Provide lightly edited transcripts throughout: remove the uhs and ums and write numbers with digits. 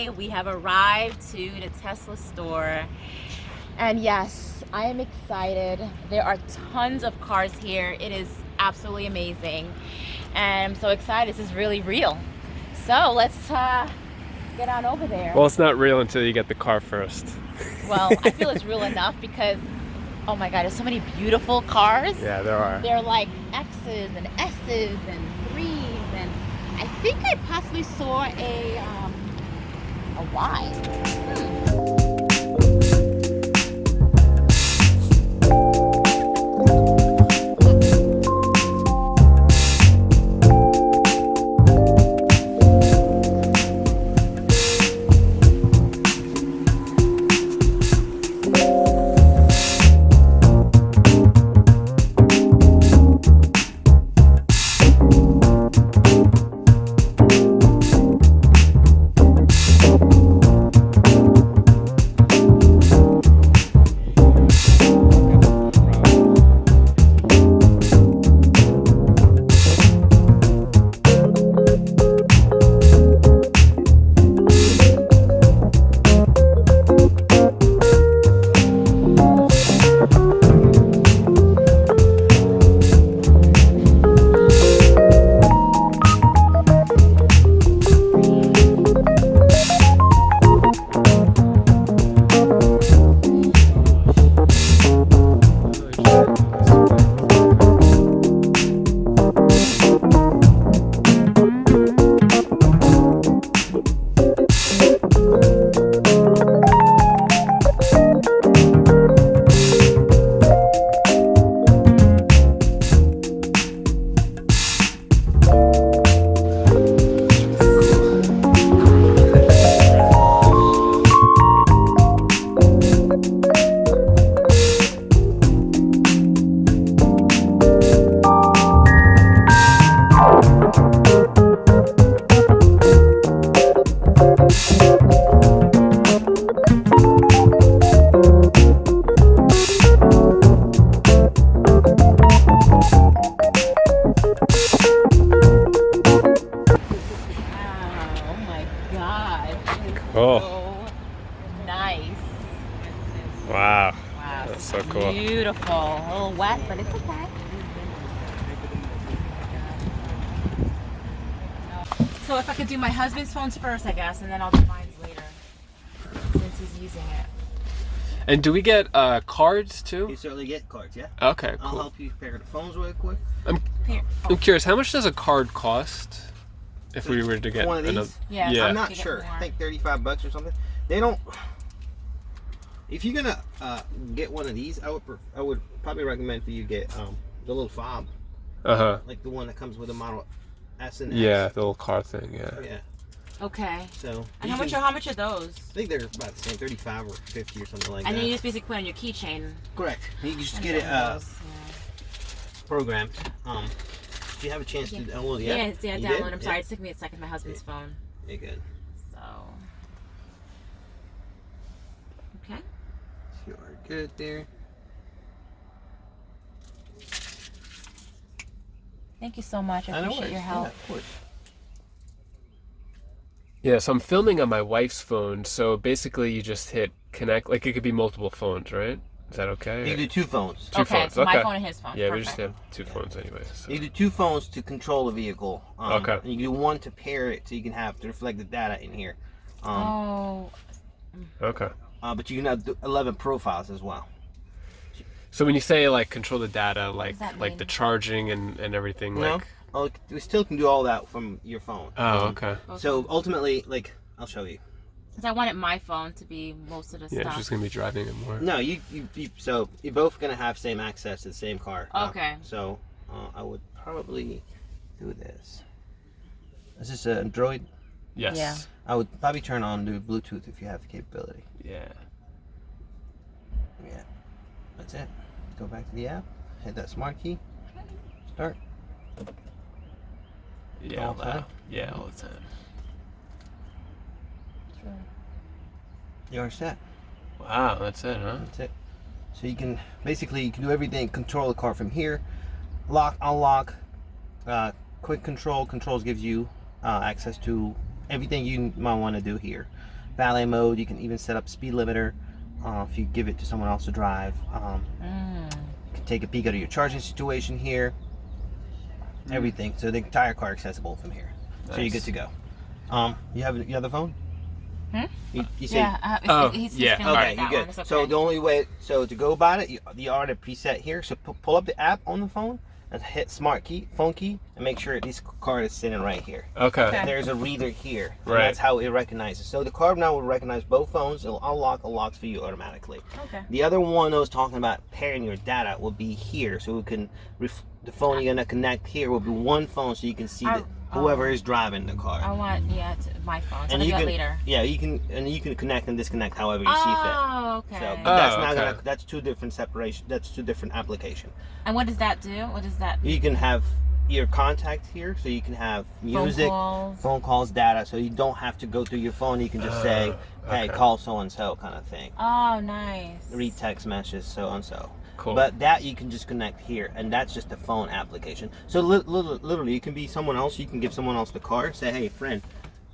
today we have arrived to the Tesla store. And yes, I am excited. There are tons of cars here. It is absolutely amazing. And I'm so excited. This is really real. So let's get on over there. Well, it's not real until you get the car first. Well, I feel it's real enough because, oh my God, there's so many beautiful cars. Yeah, there are. They're like X's and S's and 3s, and I think I possibly saw a Y. Cool. So nice. Wow. Wow, That's so cool. Beautiful. A little wet, but it's okay. So if I could do my husband's phones first, I guess, and then I'll do mine later, since he's using it. And do we get cards too? You certainly get cards, yeah? Okay, I'll cool. help you pair the phones real quick. Here. I'm curious, how much does a card cost if we were to get One of these? another? Yeah. Yeah. I'm not You get sure. more. I think $35 or something. They don't. If you're gonna get one of these, I would probably recommend for you get the little fob, Uh-huh. like the one that comes with the Model S and X. Yeah, the little card thing, yeah. Yeah. Okay. So. And you how much are those? I think they're about the same, 35 or 50 or something like And that. then you just basically put on your keychain. Correct. You can just and get it then those, programmed. Do you have a chance to download it? yeah, Yeah. You download. did? I'm sorry, it took me a second. My husband's phone. Yeah, good. So. Okay. You are good there. Thank you so much. I know appreciate it. your help. Yeah, of course. Yeah, so I'm filming on my wife's phone, so basically you just hit connect, like it could be multiple phones, right? Is that okay? You can do two phones. Two Okay, phones, so my okay. phone and his phone. Yeah, we Perfect. just have two phones anyway. So. You can do two phones to control the vehicle. Okay. And you can do one to pair it so you can have to reflect the data in here. Oh. Okay. But you can have 11 profiles as well. So when you say like control the data, like does that like mean? the charging and everything, No? like Oh, we still can do all that from your phone. oh okay. So ultimately, like, I'll show you. Because I wanted my phone to be most of the Yeah, stuff. she's gonna be driving it more. No, so you're both gonna have same access to the same car. Okay. So I would probably do this. Is this an Android? Yes. Yeah. I would probably turn on the Bluetooth if you have the capability. Yeah. Yeah. That's it. Go back to the app. Hit that smart key. Start. Yeah. All the time? Yeah, all the time. You're set. Wow, that's it, huh? That's it. So you can do everything. Control the car from here. Lock, unlock. Quick controls gives you access to everything you might want to do here. Valet mode, you can even set up speed limiter if you give it to someone else to drive. You can take a peek at your charging situation here. Everything. So the entire car accessible from here. So you're good to go. You have the phone? You say, he's yeah. feeling okay, that you're good. one. It's okay. So the only way, to go about it, you already preset here. So pull up the app on the phone and hit phone key, and make sure this card is sitting right here. Okay. And there's a reader here. And Right. that's how it recognizes. So the card now will recognize both phones. It'll unlocks for you automatically. Okay. The other one I was talking about pairing your data will be here. So we can, the phone you're gonna connect here will be one phone, so you can see whoever is driving the car. I want my phone. So And I'll you do that can, later. yeah, you can connect and disconnect however you see fit. Oh, okay. So, but that's not okay. gonna. That's two different separation. That's two different applications. And what does that do? What does that? You can have your contact here, so you can have music, phone calls, data. So you don't have to go through your phone. You can just say, "Hey, okay. call so and so," kind of thing. Oh, nice. Read text messages, so and so. Cool. But that you can just connect here, and that's just a phone application. So literally, you can be someone else. You can give someone else the car. Say, "Hey, friend,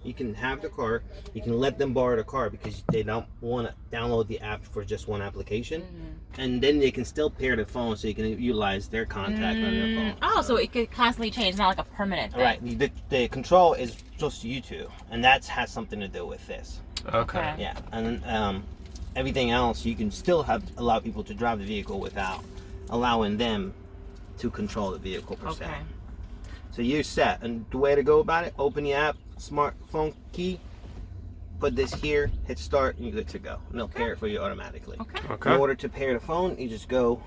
you can have the car. You can let them borrow the car because they don't want to download the app for just one application, and then they can still pair the phone so you can utilize their contact on their phone." Oh, so it could constantly change. It's not like a permanent thing. Right. The control is just you two, and that has something to do with this. Okay. Yeah, and everything else you can still allow people to drive the vehicle without allowing them to control the vehicle per se. Okay. So you're set, and the way to go about it: open the app, smartphone key, put this here, hit start, and you're good to go. And they'll pair it for you automatically. Okay. Okay. In order to pair the phone, you just go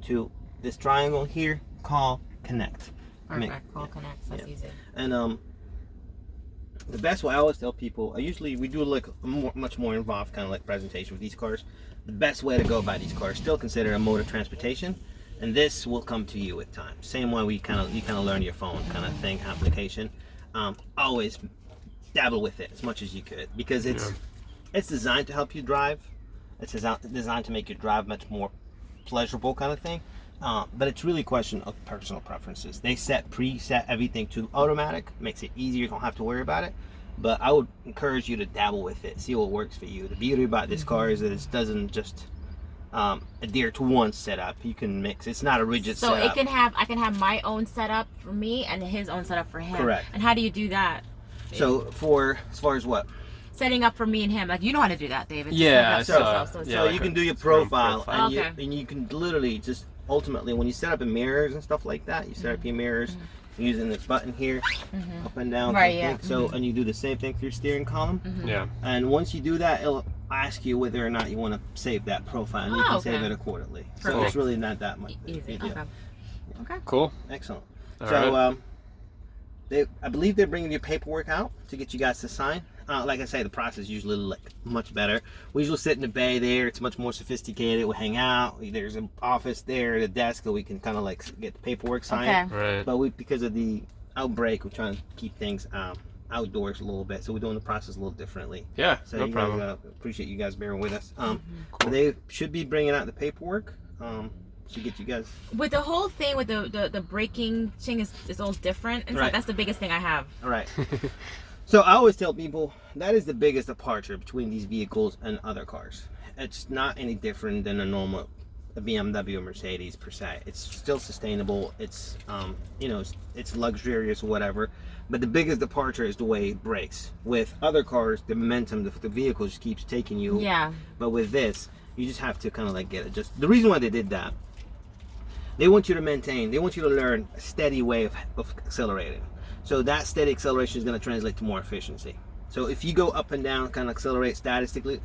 to this triangle here, call, connect. Perfect. Call connects. That's easy. And the best way I always tell people, we do like a much more involved kind of like presentation with these cars. The best way to go by these cars, still consider a mode of transportation, and this will come to you with time. Same way you kind of learn your phone kind of thing application. Always dabble with it as much as you could, because it's designed to help you drive. It's designed to make your drive much more pleasurable kind of thing. But it's really a question of personal preferences. They preset everything to automatic, makes it easier, you don't have to worry about it. But I would encourage you to dabble with it, see what works for you. The beauty about this car is that it doesn't just adhere to one setup. You can mix. It's not a rigid So setup. I can have my own setup for me and his own setup for him. Correct. And how do you do that? So as far as what? Setting up for me and him. Like, you know how to do that, David. Just Yeah, set up so- for yourself, yeah, So like you a- can do your it's your own profile, profile. and, Okay. you can literally just ultimately, when you set up in mirrors and stuff like that, you set up your mirrors using this button here, up and down. Right, kind of thing. So and you do the same thing for your steering column. Yeah. And once you do that, it'll ask you whether or not you want to save that profile, and you can save it accordingly. So Perfect. it's really not that much. Easy. big deal. Okay. Cool. Excellent. All So right. I believe they're bringing your paperwork out to get you guys to sign. Like I say, the process is usually like much better. We usually sit in the bay there. It's much more sophisticated. We hang out. There's an office there, the desk, that we can kind of like get the paperwork signed. Okay. Right. But because of the outbreak, we're trying to keep things outdoors a little bit, so we're doing the process a little differently. Yeah. So No you problem. guys, appreciate you guys bearing with us. Cool. But they should be bringing out the paperwork to get you guys. With the whole thing with the braking thing is all different. And Right. that's the biggest thing I have. All right. So I always tell people that is the biggest departure between these vehicles and other cars. It's not any different than a normal BMW or Mercedes per se. It's still sustainable. It's it's luxurious or whatever. But the biggest departure is the way it brakes. With other cars, the momentum, the vehicle just keeps taking you. Yeah. But with this, you just have to kind of like get it. Just the reason why they did that, they want you to maintain. They want you to learn a steady way of accelerating. So that steady acceleration is going to translate to more efficiency. So if you go up and down, kind of accelerate statistically,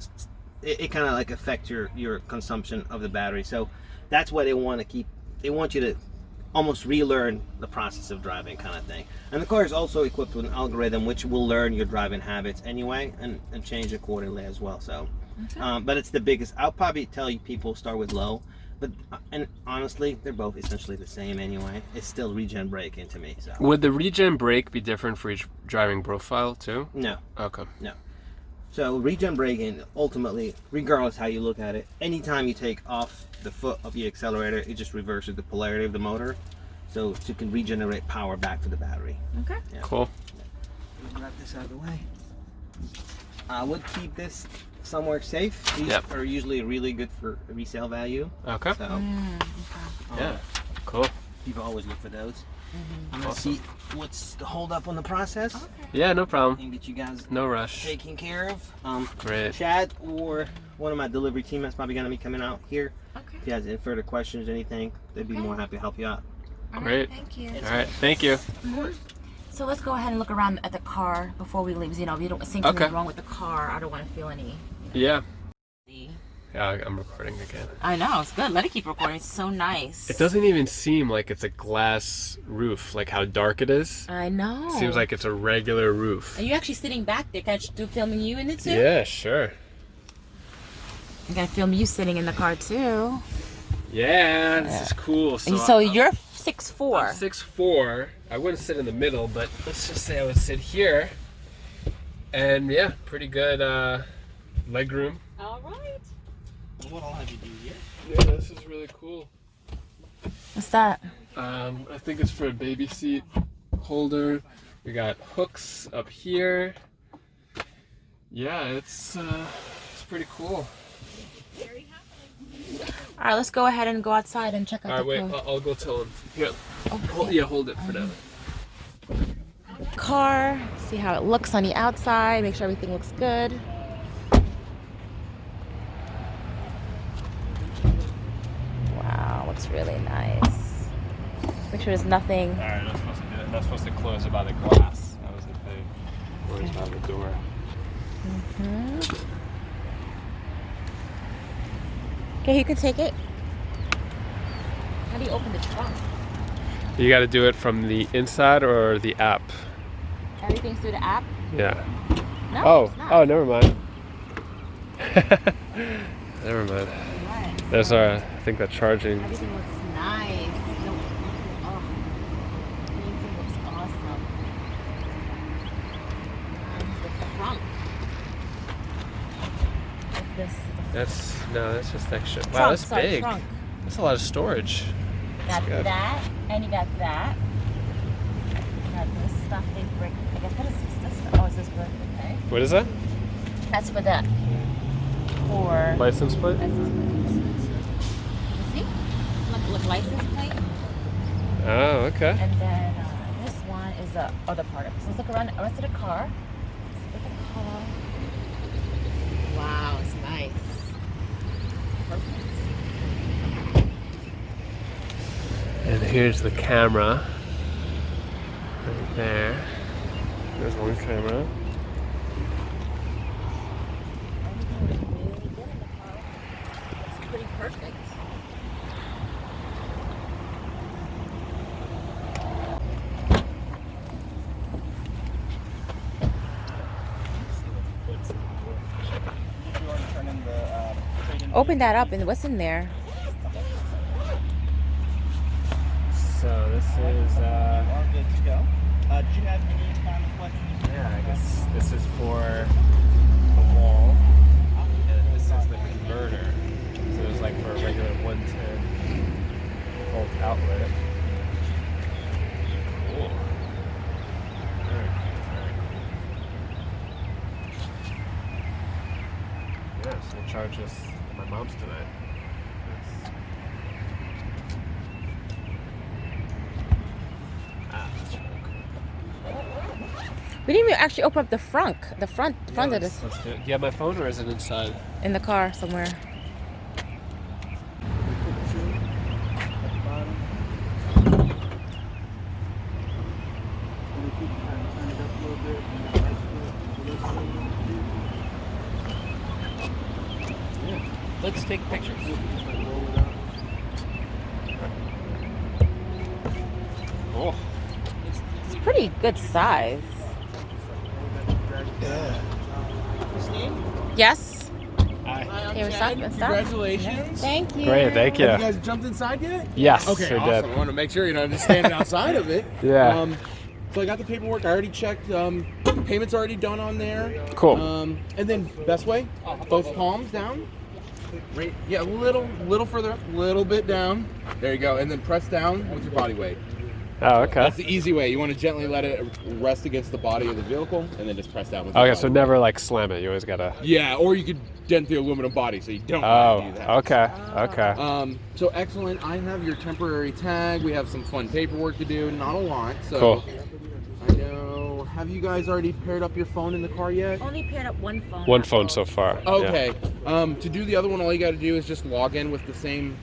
it kind of like affects your consumption of the battery. So that's why they want to keep. They want you to almost relearn the process of driving, kind of thing. And the car is also equipped with an algorithm which will learn your driving habits anyway and change accordingly as well. So, but it's the biggest. I'll probably tell you people start with low. But and honestly, they're both essentially the same anyway. It's still regen braking to me. So Would the regen brake be different for each driving profile too? no. Okay. So regen braking, ultimately, regardless how you look at it, anytime you take off the foot of the accelerator, it just reverses the polarity of the motor, so you can regenerate power back to the battery. Okay. Yeah. Cool. Grab this out of the way. I would keep this somewhere safe. These Yep. are usually really good for resale value. Okay. So Yeah. Cool. people always look for those. I'm gonna Awesome. see what's the hold up on the process Yeah, no problem. and get you guys No rush. taken care of. Great. Chad or one of my delivery team that's probably gonna be coming out here. Okay. If you guys have further questions or anything, they'd be more happy to help you out. All right, Great. thank you. All right. Thank you. So let's go ahead and look around at the car before we leave. You know, we don't see anything Okay. wrong with the car. I don't want to feel any. Yeah. Yeah, I'm recording again. I know, it's good. Let it keep recording. It's so nice. It doesn't even seem like it's a glass roof, like how dark it is. I know. Seems like it's a regular roof. Are you actually sitting back there? Can I do filming you in it too? Yeah, sure. I'm gonna film you sitting in the car too. Yeah, this is cool. So you're 6'4". I'm 6'4". I wouldn't sit in the middle, but let's just say I would sit here. And yeah, pretty good leg room. All right. What I'll have you do here? Yeah, this is really cool. What's that? I think it's for a baby seat holder. We got hooks up here. Yeah, it's pretty cool. All right, let's go ahead and go outside and check out All right, the wait, car. I'll go tell him. Here, Okay. hold it for now. Car. See how it looks on the outside. Make sure everything looks good. Wow, looks really nice. Make sure there's nothing. All right, not supposed to do it. Not supposed to close it by the glass. That was the thing. Or it's by the door. Okay, you can take it. How do you open the trunk? You got to do it from the inside or the app. Everything's through the app? Yeah. No, it's not. Oh, never mind. Never mind. Right. There's our, I think that charging. Everything looks nice. No, oh, everything looks awesome. There's the trunk. What's this? That's just extra. Wow, Trunk, that's sorry, big. Trunk. That's a lot of storage. You got good. that, and you got that. You got this stuff they bring. I guess what is this? Oh, is this for? Okay. What is that? That's for that. For. License plate? License plate. You see? Look, license plate. Oh, okay. And then this one is the other part of it. So let's look around the rest of the car. Let's look at the car. Wow, it's nice. Perfect. And here's the camera. Right there. There's one camera. Everything is really good in the car. It's pretty perfect. Open that up and what's in there? So this is, All good to go. Did you have any final questions? yeah, I guess this is for the wall. And this is the converter. So it's like for a regular 110 volt outlet. Cool. Very cool. Yeah, so we'll charge this at my mom's tonight. That's really cool. We didn't even actually open up the front. The front of this Let's do it. Do you have my phone or is it inside? in the car somewhere. Let's take pictures. Oh. It's pretty good size. Yes. Hi. Here, stop. Congratulations. Thank you. Great, thank you. Have you guys jumped inside yet? Yes, Okay, sure awesome. did. I want to make sure you're not just standing outside of it. Yeah. So I got the paperwork. I already checked. Payment's already done on there. Cool. And then best way, both palms down. Right. Yeah, a little further up, little bit down. There you go. And then press down with your body weight. Oh, okay. That's the easy way. You want to gently let it rest against the body of the vehicle, and then just press down with. Okay, so never like slam it. You always gotta. Yeah, or you could dent the aluminum body, so you don't Oh, want to do that. okay, okay. So excellent. I have your temporary tag. We have some fun paperwork to do. Not a lot. So Cool. I know. Have you guys already paired up your phone in the car yet? Only paired up one phone. One phone so far. Okay. To do the other one, all you got to do is just log in with the same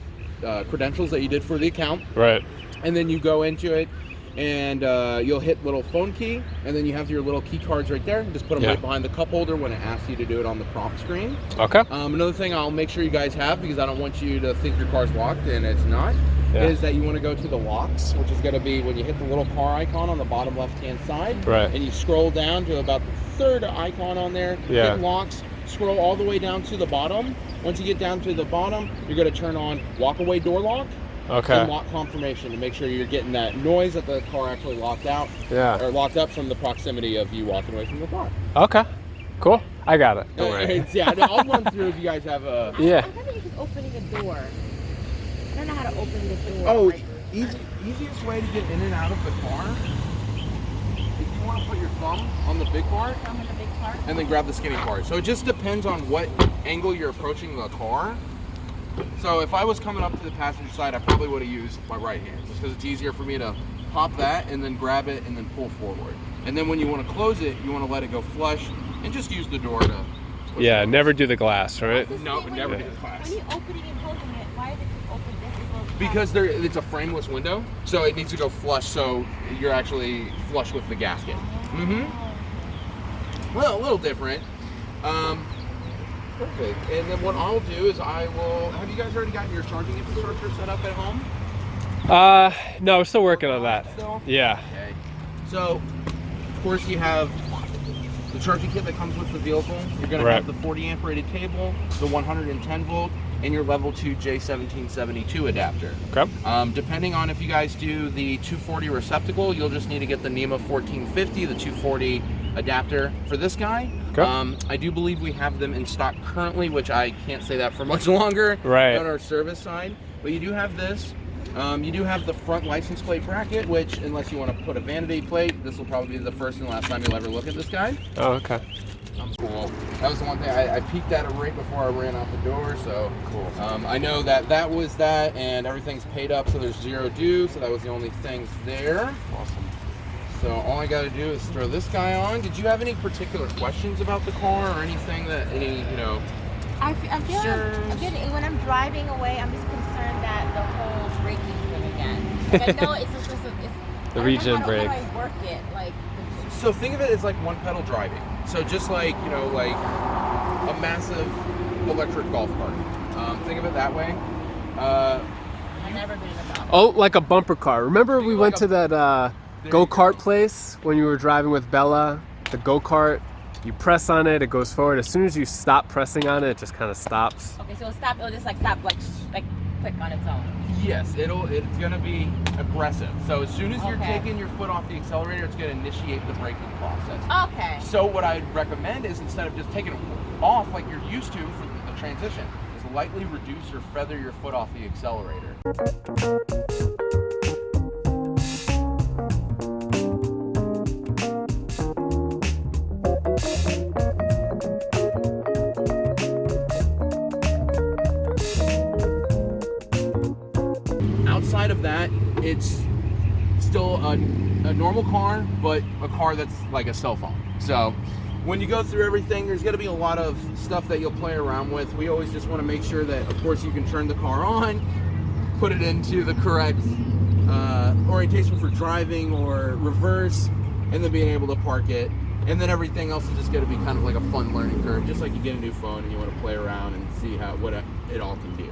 credentials that you did for the account, Yeah. Right. and then you go into it, and you'll hit little phone key, and then you have your little key cards right there. Just put them Yeah. right behind the cup holder when it asks you to do it on the prompt screen. Okay. Another thing I'll make sure you guys have, because I don't want you to think your car's locked and it's not, Yeah. is that you want to go to the locks, which is going to be when you hit the little car icon on the bottom left-hand side, Right. and you scroll down to about the third icon on there, Yeah. hit locks, scroll all the way down to the bottom. Once you get down to the bottom, you're going to turn on walk-away door lock Okay. and lock confirmation to make sure you're getting that noise that the car actually locked out Yeah. or locked up from the proximity of you walking away from the car. Okay. Cool. I got it. Don't worry. Yeah, no, I'll run through if you guys have a... Yeah. I'm having issues opening a door. I don't know how to open this door. Oh, Like, easiest way to get in and out of the car, if you want to put your thumb on the big part thumb in the big part. and then grab the skinny part. So it just depends on what angle you're approaching the car. So if I was coming up to the passenger side, I probably would have used my right hand, just because it's easier for me to pop that and then grab it and then pull forward. And then when you want to close it, you want to let it go flush and just use the door to push Yeah. it. Never do the glass, right? This No, thing, when never you- do the glass. When you opening and closing it, why is it just open this? Is little Because it's a frameless window, so it needs to go flush, so you're actually flush with the gasket. Well, a little different. Perfect. And then what I'll do is I will. Have you guys already gotten your charging infrastructure set up at home? No, we're still working on that. Still? Yeah. Okay. So, of course, you have the charging kit that comes with the vehicle. You're going to Right. have the 40 amp rated cable, the 110 volt, and your level 2 J1772 adapter. Okay. Depending on if you guys do the 240 receptacle, you'll just need to get the NEMA 1450, the 240 adapter for this guy. Okay. I do believe we have them in stock currently, which I can't say that for much longer Right. on our service side. But you do have this. You do have the front license plate bracket, which, unless you want to put a vanity plate, this will probably be the first and last time you'll ever look at this guy. Oh, okay. Cool. That was the one thing I peeked at it right before I ran out the door. So cool. I know that was that, and everything's paid up, so there's zero due. So that was the only things there. Awesome. So all I got to do is throw this guy on. Did you have any particular questions about the car or anything that I'm feeling when I'm driving away, I'm just concerned that the whole braking thing again. Like, I know it's just it's The regen how brake. do I work it? Like, So think of it as like one pedal driving. So just like a massive electric golf cart. Think of it that way. I've never been in a golf. Oh, like a bumper car. Remember Think we of went like to that There you go-kart go. place when you were driving with Bella? The go-kart. You press on it, it goes forward. As soon as you stop pressing on it, it just kind of stops. Okay, so it'll just like stop, like click on its own. Yes, it's gonna be aggressive. So as soon as you're Okay. taking your foot off the accelerator, it's gonna initiate the braking process. Okay. So what I'd recommend is instead of just taking it off like you're used to for the transition, is lightly reduce or feather your foot off the accelerator. Outside of that, it's still a normal car, but a car that's like a cell phone. So when you go through everything, there's going to be a lot of stuff that you'll play around with. We always just want to make sure that, of course, you can turn the car on, put it into the correct orientation for driving or reverse, and then being able to park it. And then everything else is just going to be kind of like a fun learning curve, just like you get a new phone and you want to play around and see what it all can do.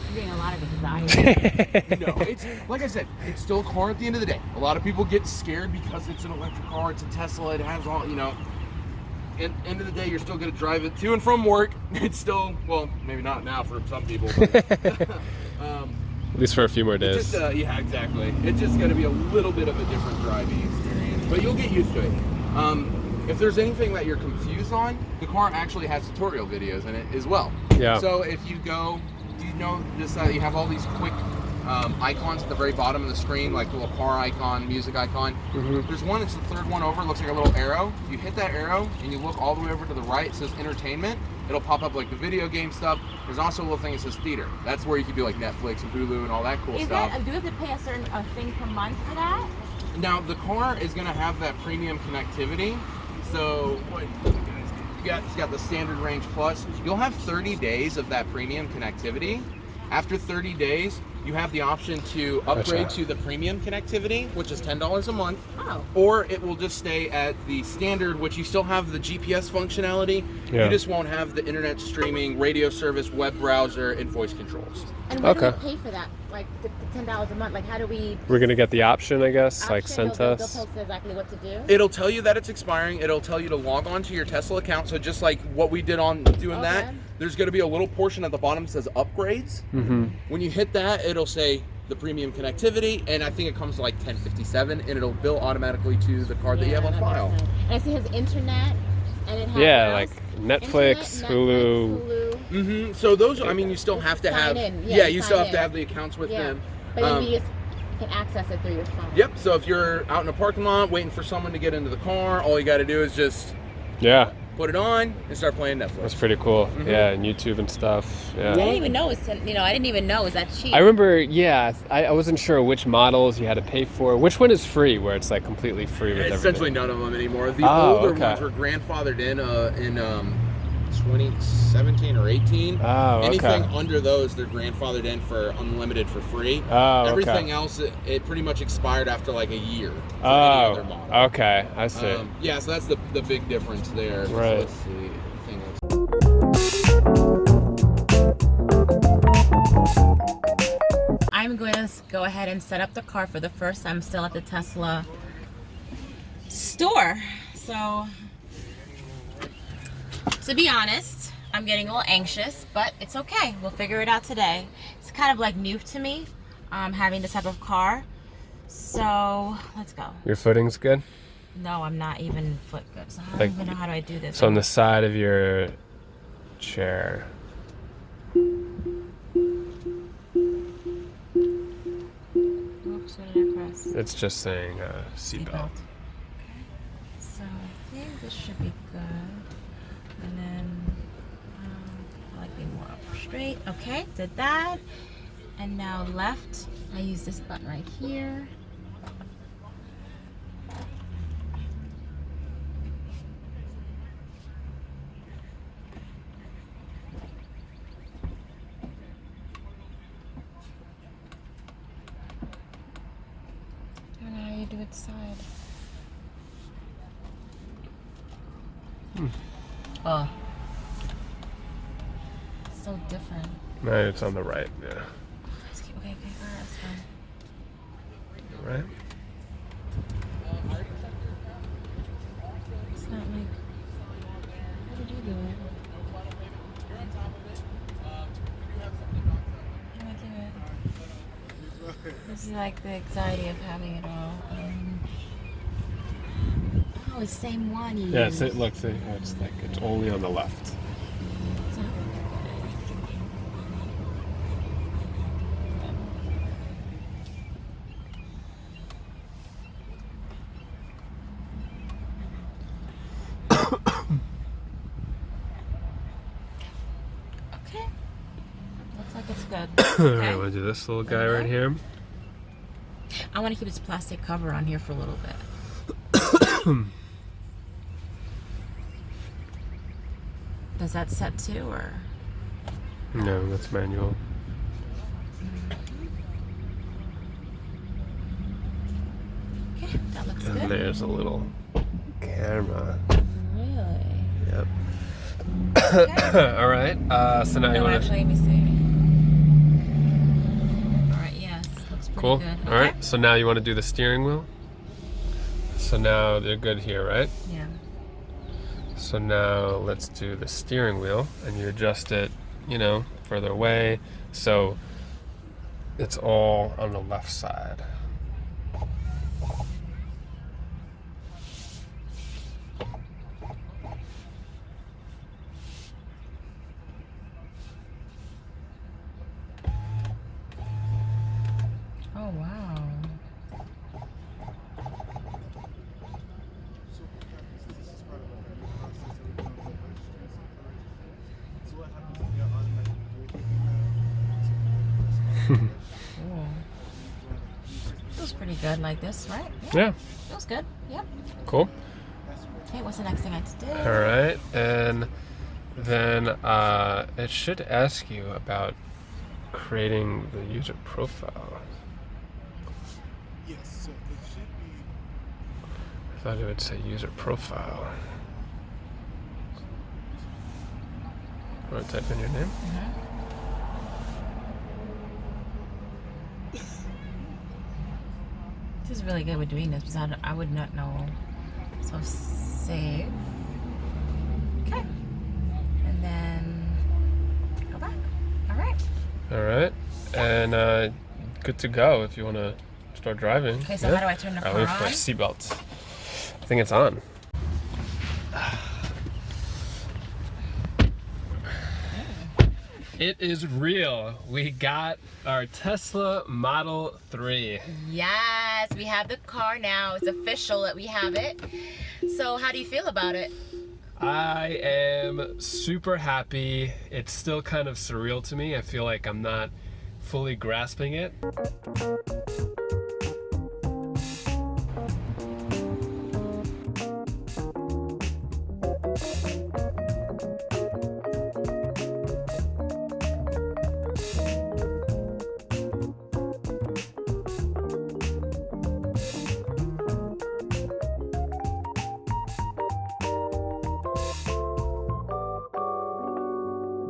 I'm getting a lot of anxiety. No, it's like I said, it's still a car at the end of the day. A lot of people get scared because it's an electric car, it's a Tesla, it has all, at the end of the day, you're still going to drive it to and from work. It's still, well, maybe not now for some people, but At least for a few more it's days. just, yeah, exactly. It's just going to be a little bit of a different driving experience, but you'll get used to it. If there's anything that you're confused on, the car actually has tutorial videos in it as well. Yeah. So if you go you know this? You have all these quick icons at the very bottom of the screen, like the little car icon, music icon. There's one, it's the third one over, looks like a little arrow. You hit that arrow and you look all the way over to the right, it says entertainment. It'll pop up like the video game stuff. There's also a little thing that says theater. That's where you can do like Netflix and Hulu and all that cool stuff. Do you have to pay a certain thing per month for that? Now the car is going to have that premium connectivity. So what it's got the standard range plus. You'll have 30 days of that premium connectivity. After 30 days, you have the option to upgrade to the premium connectivity, which is $10 a month. Oh. Or it will just stay at the standard, which you still have the GPS functionality. Yeah. You just won't have the internet streaming, radio service, web browser, and voice controls. And where do we pay for that? Like the $10 a month? Like how do we? We're gonna get the option, I guess, like sent They'll us. tell us exactly what to do. It'll tell you that it's expiring. It'll tell you to log on to your Tesla account. So just like what we did on doing that, there's going to be a little portion at the bottom that says upgrades. When you hit that, it'll say the premium connectivity, and I think it comes to like $10.57, and it'll bill automatically to the card that you have on file. And I see it has internet, and it has like Netflix, Hulu. So those, I mean, you still have to have. You still have to have the accounts with them. But you just can access it through your phone. Yep. So if you're out in a parking lot waiting for someone to get into the car, all you got to do is just put it on and start playing Netflix. That's pretty cool. Yeah, and YouTube and stuff. Yeah. I didn't even know it was, I didn't even know it was that cheap. I remember, I wasn't sure which models you had to pay for. Which one is free, where it's like completely free with everything? Essentially none of them anymore. The older ones were grandfathered in 2017 or 18. Anything under those, they're grandfathered in for unlimited for free. Everything else, it pretty much expired after like a year. Okay, I see. So that's the big difference there. Right. So let's see. I'm going to go ahead and set up the car for the first time. I'm still at the Tesla store. So, to be honest, I'm getting a little anxious, but it's okay. We'll figure it out today. It's kind of like new to me, having this type of car. So, let's go. Your footing's good? No, I'm not even foot good. So I don't even know how do I do this. So on the side of your chair. Oops, what did I press? It's just saying seatbelt. Okay. So I think this should be good. And then I like being more up straight. Okay, did that. And now left. I use this button right here. How you do it side. Oh. So different. No, it's on the right, yeah. Okay, that's fine. Right? It's not like. How did you do it? How do I do it? This is like the anxiety of having it all. Oh, it's the same one you Yes, used. it looks like it's only on the left. Okay. Looks like it's good. Alright, Okay. want to do this little guy right here? I want to keep this plastic cover on here for a little bit. Does that set too, or? No, that's manual. Okay, that looks And good. there's a little camera. Really? Yep. Okay. Alright, so now you No, want actually, to... let me see. Alright, yes. Looks pretty Cool. good. Alright, so now you want to do the steering wheel? So now they're good here, right? Yeah. So now let's do the steering wheel, and you adjust it, further away, so it's all on the left side. Feels pretty good like this, right? Yeah. Feels good. Yep. Cool. Okay, what's the next thing I have to do? All right, and then it should ask you about creating the user profile. Yes, so it should be. I thought it would say user profile. Want to type in your name? This is really good with doing this because I would not know. So save. Okay. And then go back. All right. All right, and good to go if you want to start driving. Okay, so how do I turn the All car right, for on? seatbelts. I think it's on. It is real. We got our Tesla Model 3. Yes, we have the car now. It's official that we have it. So how do you feel about it? I am super happy. It's still kind of surreal to me. I feel like I'm not fully grasping it.